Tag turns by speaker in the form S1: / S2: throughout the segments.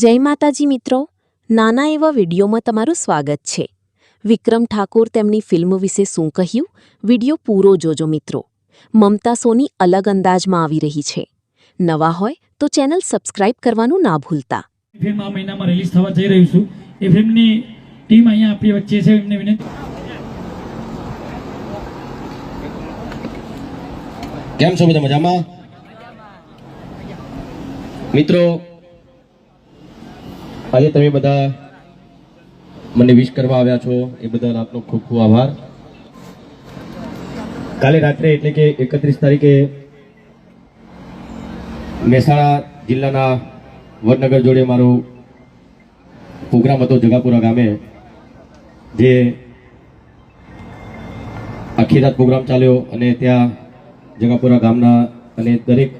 S1: જય માતાજી મિત્રો, નાના એવા વિડીયોમાં તમારું સ્વાગત છે। વિક્રમ ઠાકોર તેમની ફિલ્મ વિશે શું કહ્યું, વિડીયો પૂરો જોજો મિત્રો। મમતા સોની અલગ અંદાજમાં આવી રહી છે। નવા હોય તો ચેનલ સબસ્ક્રાઇબ કરવાનું ના ભૂલતા।
S2: ફિલ્મ આ મહિનામાં રિલીઝ થવા જઈ રહી છું। એ ફિલ્મની ટીમ અહીંયા આપણી વચ્ચે છે। એમને વિનંતી।
S3: કેમ છો બધા મજામાં? મિત્રો આજે તમે બધા મને વિશ કરવા આવ્યા છો એ બદલ આપનો ખૂબ ખૂબ આભાર। કાલે રાત્રે એટલે કે 31 તારીખે મહેસાણા જિલ્લાના વડનગર જોડે મારો પ્રોગ્રામ હતો જગાપુરા ગામે, જે આખી રાત પ્રોગ્રામ ચાલ્યો અને ત્યાં જગાપુરા ગામના અને દરેક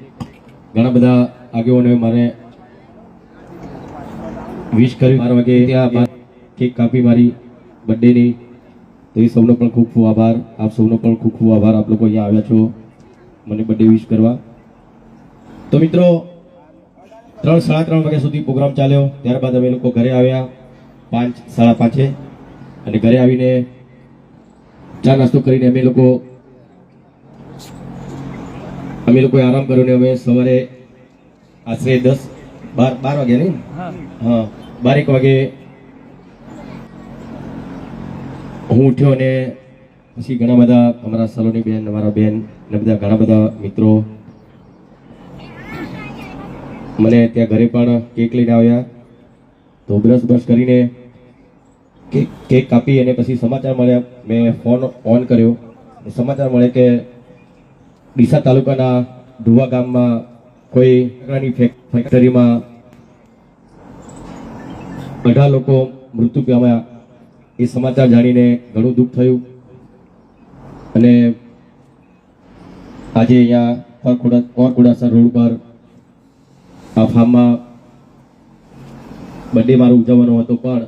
S3: ઘણા બધા આગેવાનોએ મારે વિશ કર્યું। 12 વાગે ત્યાં કેક કાપી મારી બર્થડેની, તો એ સૌનો પણ ખૂબ ખૂબ આભાર। આપ સૌનો પણ ખૂબ ખૂબ આભાર, આપ લોકો અહીંયા આવ્યા છો મને બર્થડે વિશ કરવા। તો મિત્રો 3 સાડા 3 વાગ્યા સુધી પ્રોગ્રામ ચાલ્યો। ત્યારબાદ અમે લોકો ઘરે આવ્યા 5 સાડા 5 અને ઘરે આવીને ચા નાસ્તો કરીને અમે લોકોએ આરામ કર્યો ને હવે સવારે આશરે 12 વાગ્યા નહીં, હા 12 વાગે હું ઉઠ્યો અને પછી ઘણા બધા અમારા સલોની બેન, અમારા બેન ને બધા ઘણા બધા મિત્રો મને ત્યાં ઘરે પણ કેક લઈને આવ્યા। તો બ્રશ કરીને કેક કાપી અને પછી સમાચાર મળ્યા। મેં ફોન ઓન કર્યો, સમાચાર મળે કે ડીસા તાલુકાના ધુવા ગામમાં કોઈ ફેક્ટરીમાં 18 લોકો મૃત્યુ પામ્યા। એ સમાચાર જાણીને ઘણું દુઃખ થયું અને આજે અહીંયા ઓરકુડાસર રોડ પર આ ફાર્મમાં બર્થડે મારો ઉજવવાનો હતો, પણ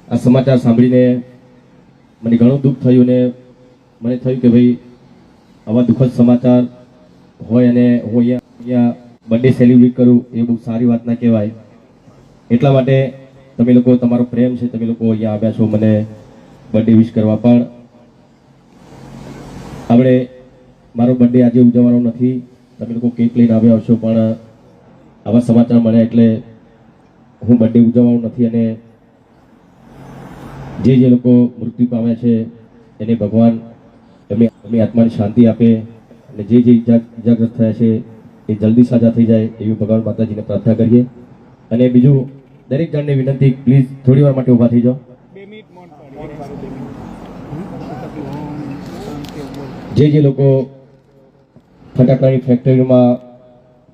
S3: આ સમાચાર સાંભળીને મને ઘણું દુઃખ થયું ને મને થયું કે ભાઈ આવા દુઃખદ સમાચાર હોય અને હું અહીંયા બર્થડે સેલિબ્રેટ કરું એ બહુ સારી વાત ના કહેવાય। એટલા માટે તમે લોકો, તમારો પ્રેમ છે, તમે લોકો અહીંયા આવ્યા છો મને બર્થડે વિશ કરવા। પણ આપણે મારો બર્થડે આજે ઉજવવાનો નથી, તમે લોકો કેક લઈને આવ્યા હશો, પણ આવા સમાચાર મળ્યા એટલે હું બર્થડે ઉજવવાનો નથી અને જે લોકો મૃત્યુ પામ્યા છે એને ભગવાન એમની આત્માને શાંતિ આપે અને જે ઇજાગ્રસ્ત થયા છે એ જલ્દી સાજા થઈ જાય એવી ભગવાન માતાજીને પ્રાર્થના કરીએ। અને બીજું દરેક જણને વિનંતી, પ્લીઝ થોડી વાર માટે ઊભા થઈ જાઓ। જે લોકો ફટાકડાની ફેક્ટરીમાં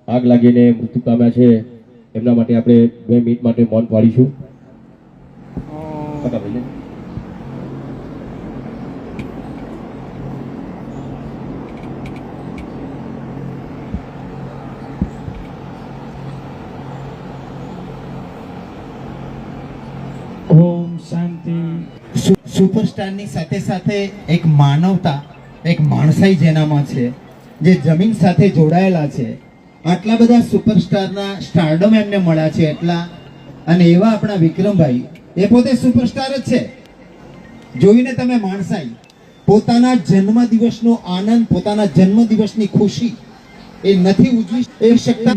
S3: આગ લાગીને મૃત્યુ પામ્યા છે એમના માટે આપણે 2 મિનિટ માટે મૌન પાડીશું।
S2: ઓમ શાંતિ।
S4: સુપરસ્ટારની સાથે સાથે એક માનવતા, એક માણસાઈ જેનામાં છે, જે જમીન સાથે જોડાયેલા છે। આટલા બધા સુપરસ્ટારના સ્ટારડમ એમને મળ્યા છે એટલા, અને એવા આપણા વિક્રમભાઈ એ પોતે સુપરસ્ટાર જ છે। જોઈને તમે માણસાઈ, પોતાના જન્મદિવસનો આનંદ, પોતાના જન્મદિવસની ખુશી એ નથી ઉજવી એ શકતા।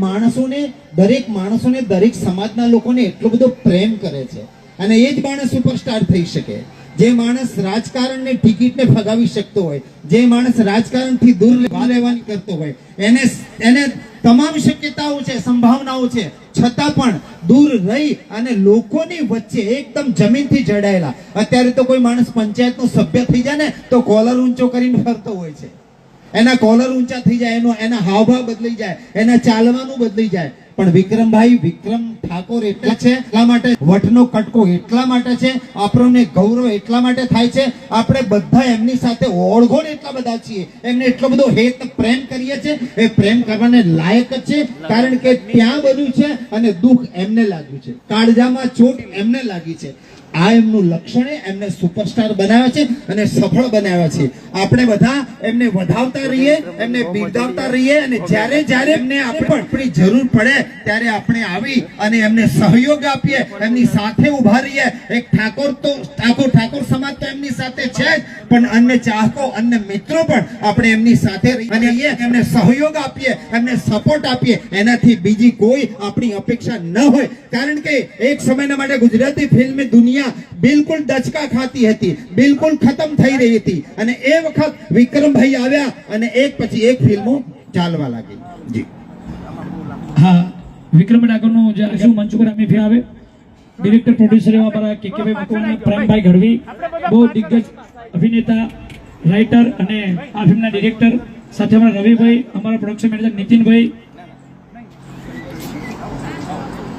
S4: દરેક માણસોને દરેક સમાજના લોકોને એટલો બધો પ્રેમ કરે છે અને એ જ માણસ સુપરસ્ટાર થઈ શકે। જે માણસ રાજકારણને ટિકિટને ફગાવી શકતો હોય, જે માણસ રાજકારણથી દૂર રહેવાની કરતો હોય, એને તમામ શક્યતાઓ છે, સંભાવનાઓ છે, છતાં પણ દૂર રહી અને લોકોની વચ્ચે એકદમ જમીનથી જડાયેલા। અત્યારે તો કોઈ માણસ પંચાયતનો સભ્ય થઈ જાય ને તો કોલર ઊંચો કરીને ફરતો હોય છે, એના કોલર ઊંચા થઈ જાય, એના હાવભાવ બદલાઈ જાય, એના ચાલવાનું બદલાઈ જાય। પણ વિક્રમ ઠાકોર એટલા છે, એટલા માટે વટનો કટકો એટલા માટે છે, આપણને ગૌરવ એટલા માટે થાય છે, આપણે બધા એમની સાથે ઓળઘોળ એટલા બધા છીએ, એમને એટલો બધો હેત પ્રેમ કરીએ છીએ, એ પ્રેમ કરવાને લાયક જ છે, કારણ કે ત્યાં બન્યું છે અને દુઃખ એમને લાગ્યું છે, કાળજામાં ચોટ એમને લાગી છે। આ એમનું લક્ષણે એમને સુપરસ્ટાર બનાવ્યા છે અને સફળ બનાવ્યા છે. આપણે બધા એમને વધાવતા રહીએ, એમને બિરદાવતા રહીએ અને જ્યારે જ્યારે એમને આપણી જરૂર પડે ત્યારે આપણે આવી અને એમને સહયોગ આપીએ, એમની સાથે ઉભા રહીએ. એક ઠાકોર સમાજ તો એમની સાથે છે જ, પણ અન્ય ચાહકો, અન્ય મિત્રો પણ આપણે એમની સાથે રહીએ અને એમને સહયોગ આપીએ, એમને સપોર્ટ આપીએ. એનાથી બીજી કોઈ આપણી અપેક્ષા ન હોય. કારણ કે એક સમયના માટે ગુજરાતી ફિલ્મ દુનિયા બિલકુલ દચકા ખાતી હતી, બિલકુલ ખતમ થઈ રહી હતી અને એ વખત વિક્રમભાઈ આવ્યા અને એક પછી એક ફિલ્મો ચાલવા લાગી. જી
S2: હા, વિક્રમ ઠાકોરનું જે આજુ મંચ ઉપર અમે ફિર આવે ડિરેક્ટર પ્રોડ્યુસર એવા અમારા કેકેભાઈ મકવાણા, પ્રેમભાઈ ગઢવી, બહુ દિગ્ગજ અભિનેતા, રાઇટર અને આ ફિલ્મના ડિરેક્ટર, સાથે અમારા રવિભાઈ, અમારા પ્રોડક્શન મેનેજર નીતિનભાઈ,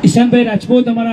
S2: ઈશાનભાઈ રાજપૂત, અમારા